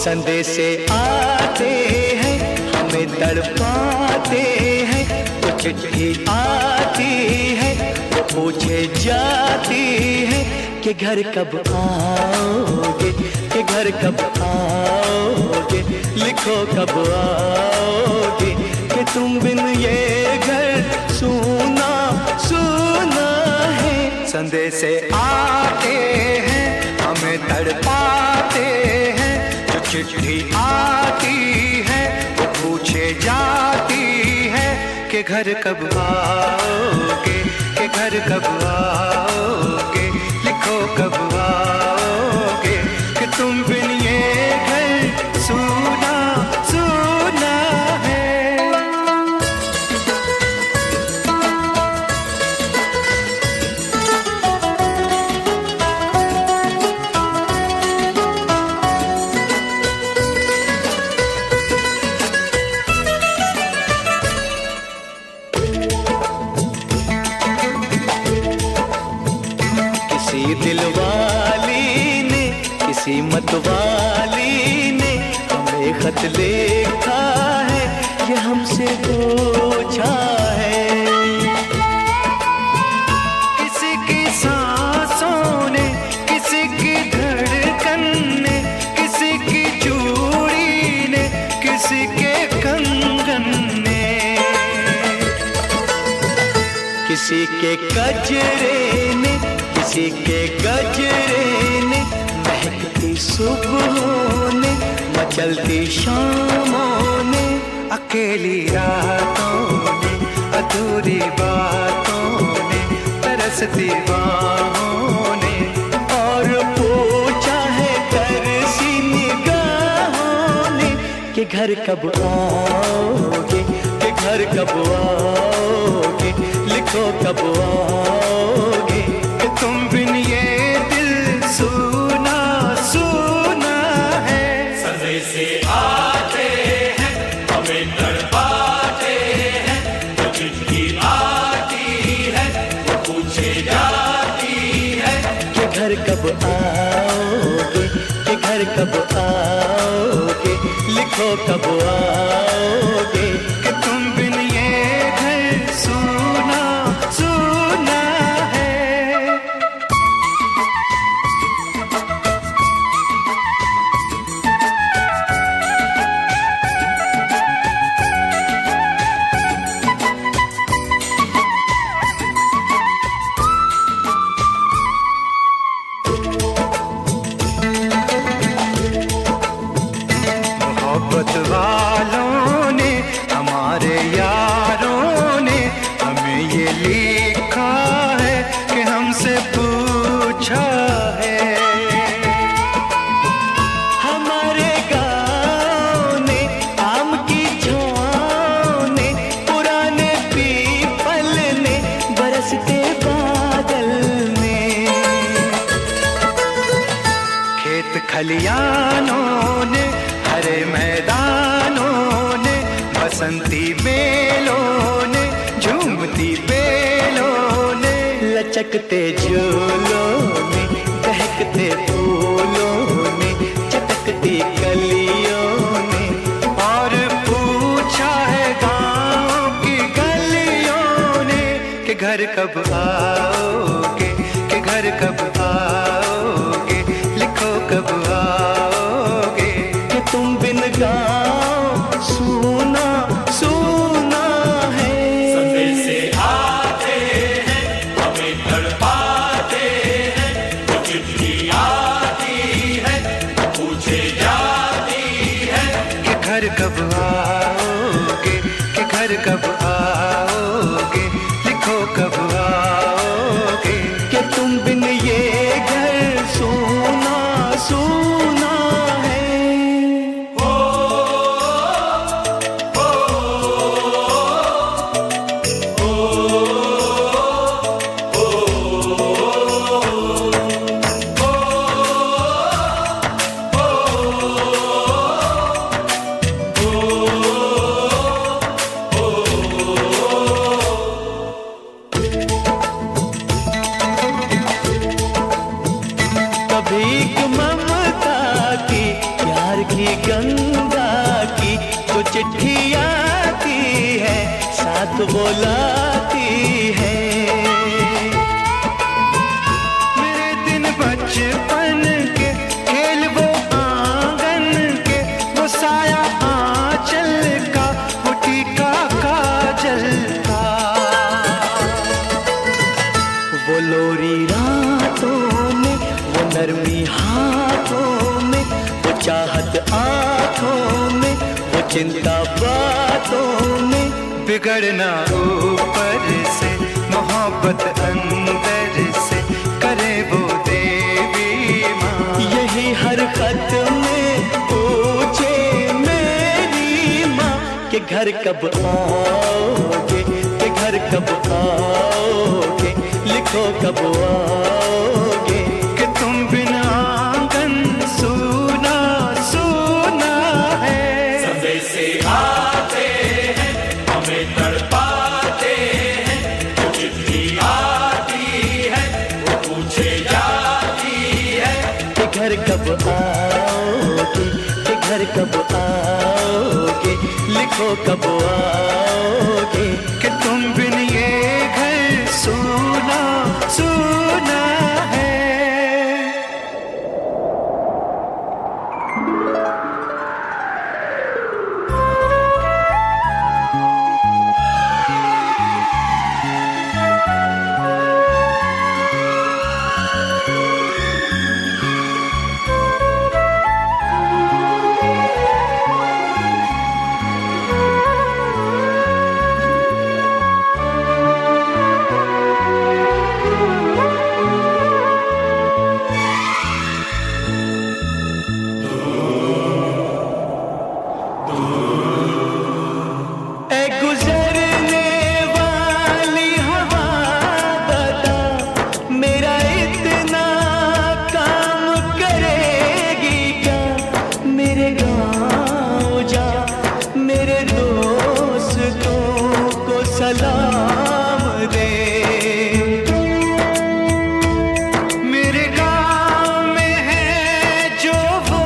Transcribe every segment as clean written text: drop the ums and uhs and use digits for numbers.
संदेशे आते हैं हमें तड़पाते हैं, तो चिट्ठी आती है वो पूछे जाती है कि घर कब आओगे, कि घर कब आओगे, लिखो कब आओगे, कि तुम बिन ये घर सूना सूना है। संदेशे आते हैं हमें तड़पाते हैं, चिट्ठी आती है वो पूछे जाती है कि घर कब आओगे, कि घर कब आओगे, लिखो कब आओगे, कि तुम बिन ये घर सूना सूना है। दिल वाली ने किसी मत वाली ने हमें खत लिखा है, ये हमसे पूछा है। किसी की सांसों ने, किसी की धड़कन ने, किसी की चूड़ी ने, किसी के कंगन ने, किसी के गजरे ने, किसी के गजरे ने, महकती सुबहों ने, मचलती शामों ने, अकेली रातों ने, अधूरी बातों ने, तरसती बाहों ने, और पूछा है तरसी निगाहों ने कि घर कब आओगे, कि घर कब आओगे, लिखो कब आओगे, तुम बिन ये दिल सूना सूना है। संदेशे आते हैं हमें तड़पाते हैं, तो चिट्ठी आती है वो पूछे जाती है कि घर कब आओगे, कि घर कब आओगे, लिखो कब आओगे, कि तुम बिन ये घर सूना सूना है। मोहब्बत वालों ने, हमारे यारों ने हमें ये लिखा है कि हमसे पूछा है। हमारे गाँव ने, आम की छाँव ने, पुराने पीपल ने, बरसते बादल ने, खेत खलियानों ने, हरे मैदानों ने, बसंती बेलों ने, झूमती बेलों ने, लचकते झूलों ने, दहकते फूलों ने, चटकती कलियों ने, और पूछा है गाँव की गलियों ने कि घर कब आओगे, कि घर कब आओगे, लिखो कब आओगे, कि तुम बिन गाँव सूना सूना है। संदेशे गंगा की जो चिट्ठी आती है साथ वो लाती है। मेरे दिन बचपन के खेल वो आंगन के, वो साया आंचल का, वो टीका काजल का, वो लोरी रातों में, वो नरमी हाथों में, वो चाहत आंखों में, वो चिंता बातों में। बिगड़ना ऊपर से मोहब्बत अंदर से करे वो देवी माँ। यही हर खत में पूछे मेरी माँ कि घर कब आओगे, कि घर कब आओगे, लिखो कब आओगे। कि तुम बिना आंगन सूना सूना है। संदेशे आते हैं हमें तड़पाते हैं, जो चिट्ठी आती है वो पूछे जाती है। कि घर कब आओगे, कि घर कब आओगे, लिखो कब आओगे। कि तुम बिन ये घर सूना सूना है। सलाम दे। मेरे गाँव में है जो वो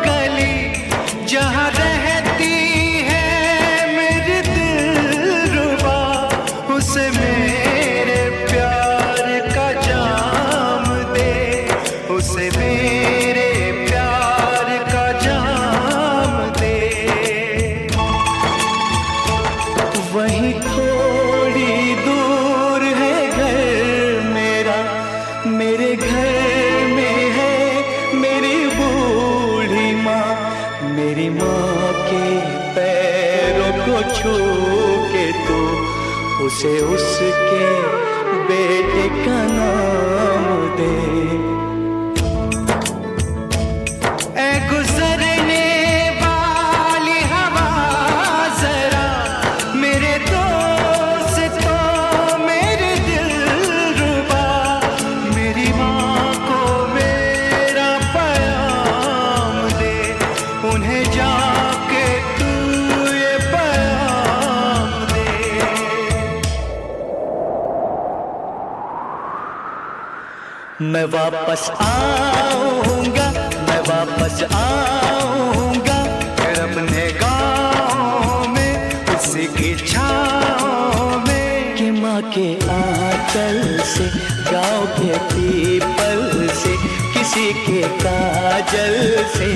गली जहाँ रहती है मेरी दिलरुबा, उसे मेरे प्यार का जाम दे, उसे मेरे प्यार का जाम दे। वहीं थोड़ी दूर है घर मेरा, मेरे घर में है मेरी बूढ़ी माँ। मेरी माँ के पैरों को छू के तो उसे उसके बेटे का नाम दे। ऐ गुजरने वाली हवा जरा मेरे दोस्तों मेरे दिलरुबा, मेरी माँ को मेरा पैगाम दे, उन्हें जाके तू ये पैगाम दे। मैं वापस आऊंगा, मैं वापस आऊंगा, फिर अपने गाँव में उसी की छाँव में। कि माँ के आंचल से, गाँव के पीपल से, किसी के काजल से,